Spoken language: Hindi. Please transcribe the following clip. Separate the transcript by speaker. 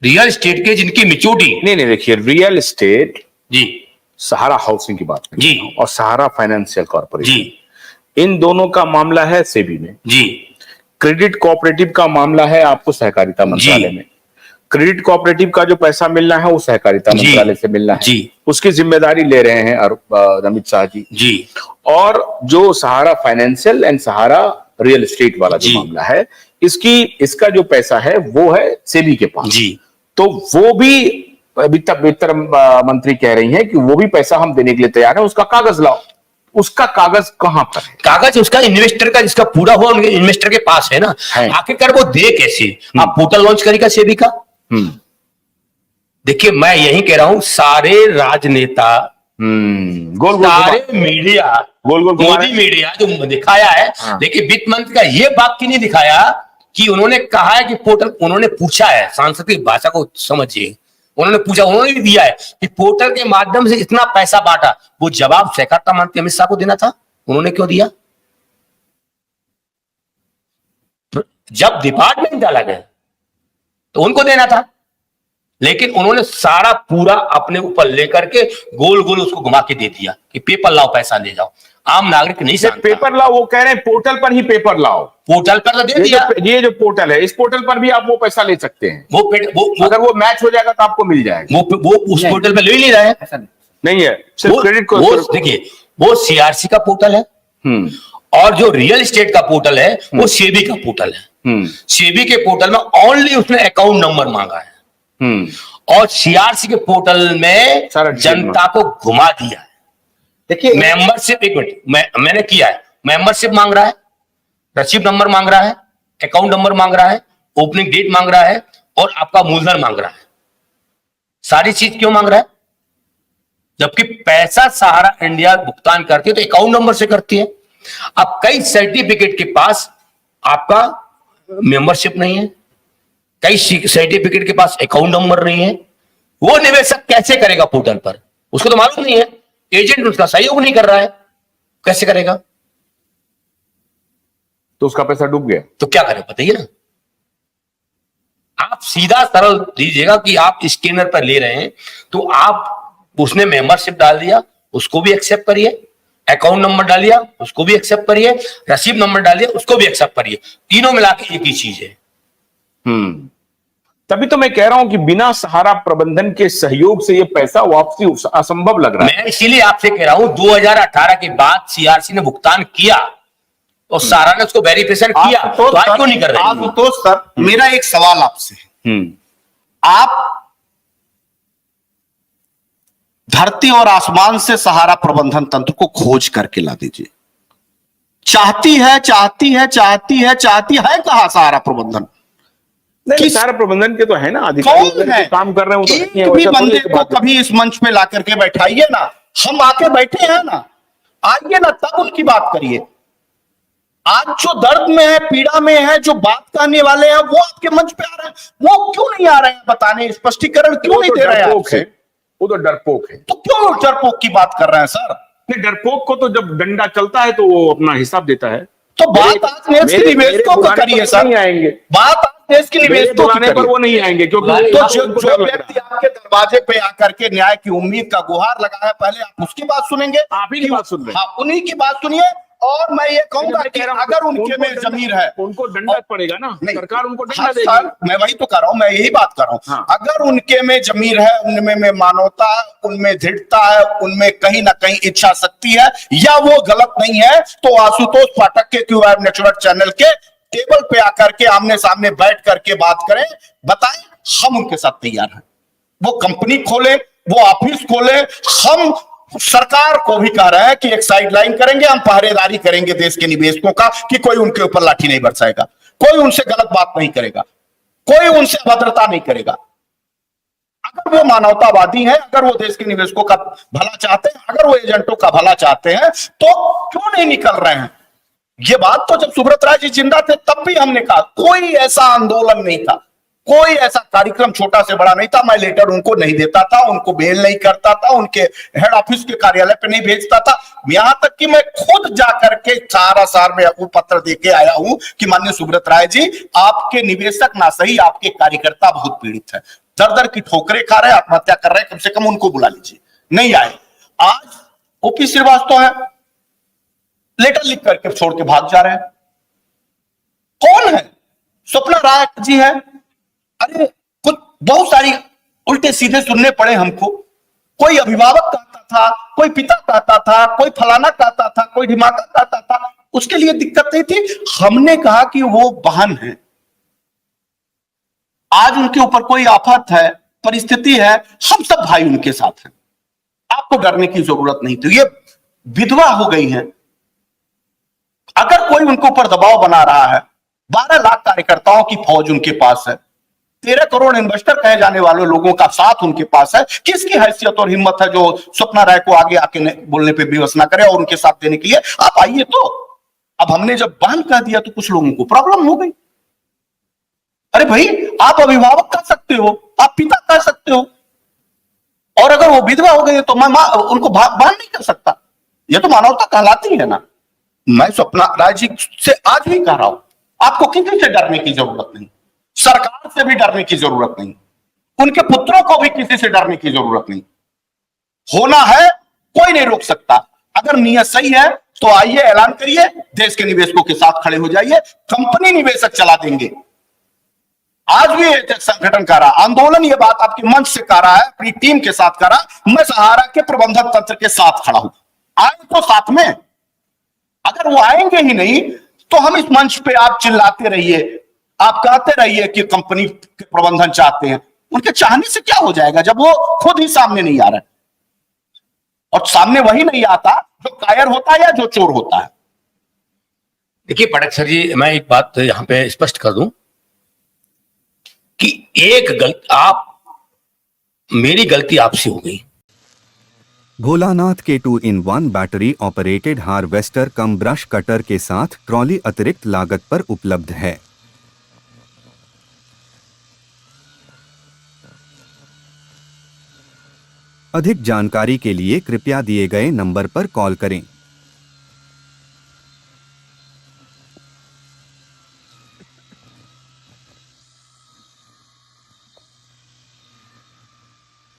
Speaker 1: रियल एस्टेट के जिनकी मिच्योरिटी,
Speaker 2: नहीं देखिए, रियल एस्टेट
Speaker 1: जी
Speaker 2: सहारा हाउसिंग की बात
Speaker 1: जी
Speaker 2: और सहारा फाइनेंशियल कॉर्पोरेशन,
Speaker 1: जी
Speaker 2: इन दोनों का मामला है सेबी में।
Speaker 1: जी
Speaker 2: क्रेडिट कोऑपरेटिव का मामला है आपको सहकारिता मंत्रालय में। क्रेडिट कोऑपरेटिव का जो पैसा मिलना है वो सहकारिता मंत्रालय से मिलना है
Speaker 1: जी,
Speaker 2: उसकी जिम्मेदारी ले रहे हैं अमित शाह जी
Speaker 1: जी।
Speaker 2: और जो Sahara financial and Sahara real estate वाला जो मामला है, इसका जो पैसा है वो है सेबी के पास
Speaker 1: जी।
Speaker 2: तो वो भी वित्त मंत्री कह रही हैं कि वो भी पैसा हम देने के लिए तैयार है, उसका कागज लाओ। उसका कागज कहां पर है?
Speaker 1: कागज उसका इन्वेस्टर का जिसका पूरा हुआ उनके इन्वेस्टर के पास है ना। आखिरकार वो दे कैसे? आप पोर्टल लॉन्च करेगा सेबी का। देखिए मैं यही कह रहा हूं, सारे राजनेता, सारे मीडिया, मोदी मीडिया जो दिखाया है, देखिए वित्त मंत्री का ये वाक्य नहीं दिखाया कि उन्होंने कहा है कि पोर्टल, उन्होंने पूछा है, सांस्कृतिक भाषा को समझिए, उन्होंने पूछा, उन्होंने भी दिया है कि पोर्टल के माध्यम से इतना पैसा बांटा। वो जवाब सहकारिता मंत्री अमित शाह को देना था, उन्होंने क्यों दिया? जब डिपार्टमेंट डाला गया तो उनको देना था, लेकिन उन्होंने सारा पूरा अपने ऊपर लेकर के गोल गोल उसको घुमा के दे दिया कि पेपर लाओ, पैसा ले जाओ। आम नागरिक नहीं जानता।
Speaker 2: पेपर लाओ वो कह रहे हैं, पोर्टल पर ही पेपर लाओ।
Speaker 1: पोर्टल पर तो दे दिया।
Speaker 2: ये जो पोर्टल है, इस पोर्टल पर भी आप वो पैसा ले सकते हैं।
Speaker 1: वो
Speaker 2: अगर वो मैच हो जाएगा तो आपको मिल जाएगा।
Speaker 1: वो उस पोर्टल पर ले ही नहीं रहा है, ऐसा
Speaker 2: नहीं है, सिर्फ क्रेडिट को।
Speaker 1: देखिए वो सीआरसी का पोर्टल है और जो रियल एस्टेट का पोर्टल है वो सेबी का पोर्टल है। सेबी के पोर्टल में ओनली उसने अकाउंट नंबर मांगा है और सीआरसी के पोर्टल में जनता को घुमा दिया है। देखिए मेंबरशिप, एक मिनट, मैंने किया है, मेंबरशिप मांग रहा है, रसीद नंबर मांग रहा है, अकाउंट नंबर मांग रहा है, ओपनिंग डेट मांग रहा है और आपका मूलधन मांग रहा है। सारी चीज क्यों मांग रहा है? जबकि पैसा सहारा इंडिया भुगतान करती है तो अकाउंट नंबर से करती है। अब कई सर्टिफिकेट के पास आपका मेंबरशिप नहीं है, कई सर्टिफिकेट के पास अकाउंट नंबर नहीं है। वो निवेशक कैसे करेगा पोर्टल पर? उसको तो मालूम नहीं है, एजेंट उसका सहयोग नहीं कर रहा है, कैसे करेगा?
Speaker 2: तो उसका पैसा डूब गया
Speaker 1: तो क्या करें बताइए ना। आप सीधा सरल दीजिएगा कि आप स्कैनर पर ले रहे हैं तो आप, उसने मेंबरशिप डाल दिया, उसको भी एक्सेप्ट करिए, अकाउंट नंबर डालिए, उसको भी एक्सेप्ट करिए, रसीद नंबर डालिए, उसको भी एक्सेप्ट करिए, तीनों मिला के एक ही चीज है।
Speaker 2: तभी तो मैं कह रहा हूं कि बिना सहारा प्रबंधन के सहयोग से ये पैसा वापसी असंभव लग रहा है।
Speaker 1: मैं इसीलिए आपसे कह रहा हूं 2018 के बाद सीआरसी ने भुगतान किया और सहारा ने उसको वेरिफिकेशन किया, तो आज क्यों नहीं कर रहे?
Speaker 3: आशुतोष सर, मेरा एक सवाल आपसे है। आप धरती और आसमान से सहारा प्रबंधन तंत्र को खोज करके ला दीजिए। चाहती है कहां सहारा प्रबंधन?
Speaker 2: नहीं, सहारा प्रबंधन के तो है ना
Speaker 3: अधिकारी है,
Speaker 2: काम कर रहे हैं।
Speaker 3: एक भी बंदे को कभी इस मंच पे ला करके बैठाइए ना, हम आके बैठे हैं ना, आइए ना, तब उनकी बात करिए। आज जो दर्द में है, पीड़ा में है, जो बात करने वाले हैं, वो आपके मंच पे आ रहे हैं, वो क्यों नहीं आ रहे हैं बताने? स्पष्टीकरण क्यों नहीं दे रहे हैं?
Speaker 2: वो तो डरपोक है।
Speaker 3: तो क्यों डरपोक की बात कर रहे हैं सर?
Speaker 2: नहीं, डरपोक को तो जब डंडा चलता है तो वो अपना हिसाब देता है।
Speaker 3: तो बात आज देश के निवेशकों को करिए सर,
Speaker 2: आएंगे
Speaker 3: बात आज देश के निवेशकों की
Speaker 2: पर वो नहीं आएंगे, क्योंकि
Speaker 3: तो जो व्यक्ति आपके दरवाजे पे आकर के न्याय की उम्मीद का गुहार लगा है, पहले आप उसकी बात सुनेंगे।
Speaker 2: आप ही की बात सुन रहे हैं।
Speaker 3: हाँ, उन्हीं की बात सुनिए। और मैं ये कहूंगा कि अगर उनके में जमीर है,
Speaker 2: उनको दंडा पड़ेगा ना, सरकार उनको दंडा
Speaker 3: देगी। मैं वही तो कर रहा हूं, मैं यही बात कर रहा हूं। अगर उनके में जमीर है, उनमें मानवता है, उनमें दृढ़ता है, उनमें कहीं ना कहीं इच्छा शक्ति है, या वो गलत नहीं है, तो आशुतोष पाठक के क्यूआर नेटवर्क चैनल के टेबल पे आकर के आमने सामने बैठ करके बात करें, बताएं, हम उनके साथ तैयार हैं। वो कंपनी खोले, वो ऑफिस खोले, हम सरकार को भी कह रहे हैं कि एक साइडलाइन करेंगे, हम पहरेदारी करेंगे देश के निवेशकों का, कि कोई उनके ऊपर लाठी नहीं बरसाएगा, कोई उनसे गलत बात नहीं करेगा, कोई उनसे अभद्रता नहीं करेगा। अगर वो मानवतावादी हैं, अगर वो देश के निवेशकों का भला चाहते हैं, अगर वो एजेंटों का भला चाहते हैं, तो क्यों नहीं निकल रहे हैं? ये बात तो जब सुब्रत राय जी जिंदा थे तब भी हमने कहा, कोई ऐसा आंदोलन नहीं था, कोई ऐसा कार्यक्रम छोटा से बड़ा नहीं था। मैं लेटर उनको नहीं देता था, उनको मेल नहीं करता था, उनके हेड ऑफिस के कार्यालय पे नहीं भेजता था। यहां तक कि मैं खुद जाकर के सहारा शहर में वो पत्र देके आया हूं कि माननीय सुब्रत राय जी, आपके निवेशक ना सही, आपके कार्यकर्ता बहुत पीड़ित है, दर दर की ठोकरें खा रहे हैं, आत्महत्या कर रहे हैं, कम से कम उनको बुला लीजिए। नहीं आए। आज ओपी श्रीवास्तव है, लेटर लिख करके छोड़ के भाग जा रहे हैं। कौन है? स्वप्ना राय जी है। अरे कुछ बहुत सारी उल्टे सीधे सुनने पड़े हमको। कोई अभिभावक कहता था, कोई पिता कहता था, कोई फलाना कहता था, कोई ढिमाका कहता था, उसके लिए दिक्कत नहीं थी। हमने कहा कि वो बहन है, आज उनके ऊपर कोई आफत है, परिस्थिति है, हम सब भाई उनके साथ हैं, आपको डरने की जरूरत नहीं। तो ये विधवा हो गई है। अगर कोई उनके ऊपर दबाव बना रहा है, 12 लाख कार्यकर्ताओं की फौज उनके पास है, 13 करोड़ इन्वेस्टर कहे जाने वाले लोगों का साथ उनके पास है, किसकी हैसियत और हिम्मत है जो स्वप्ना राय को आगे आके बोलने पे विवश ना करे और उनके साथ देने के लिए आप आइए। तो अब हमने जब बहन कह दिया तो कुछ लोगों को प्रॉब्लम हो गई। अरे भाई, आप अभिभावक कह सकते हो, आप पिता कह सकते हो, और अगर वो विधवा हो गई तो मैं उनको बहन नहीं कर सकता। ये तो मानवता कहलाती है ना। मैं स्वप्ना राय जी से आज भी कह रहा हूं, आपको किसी से डरने की जरूरत नहीं, सरकार से भी डरने की जरूरत नहीं, उनके पुत्रों को भी किसी से डरने की जरूरत नहीं। होना है, कोई नहीं रोक सकता। अगर नियत सही है तो आइए, ऐलान करिए, देश के निवेशकों के साथ खड़े हो जाइए, कंपनी निवेशक चला देंगे। आज भी एक संगठन कर रहा, आंदोलन ये बात आपके मंच से कर रहा है, अपनी टीम के साथ कर रहा, मैं सहारा के प्रबंधक तंत्र के साथ खड़ा हूं। आए तो साथ में, अगर वो आएंगे ही नहीं तो हम इस मंच पे आप चिल्लाते रहिए, आप कहते रहिए कि कंपनी के प्रबंधन चाहते हैं। उनके चाहने से क्या हो जाएगा जब वो खुद ही सामने नहीं आ रहा है? और सामने वही नहीं आता जो कायर होता है या जो चोर होता है।
Speaker 1: देखिए पटक सर जी, मैं एक बात यहां पे स्पष्ट कर दूं कि मेरी गलती आपसे हो गई।
Speaker 4: भोलानाथ के 2-in-1 बैटरी ऑपरेटेड हार्वेस्टर कम ब्रश कटर के साथ ट्रॉली अतिरिक्त लागत पर उपलब्ध है। अधिक जानकारी के लिए कृपया दिए गए नंबर पर कॉल करें।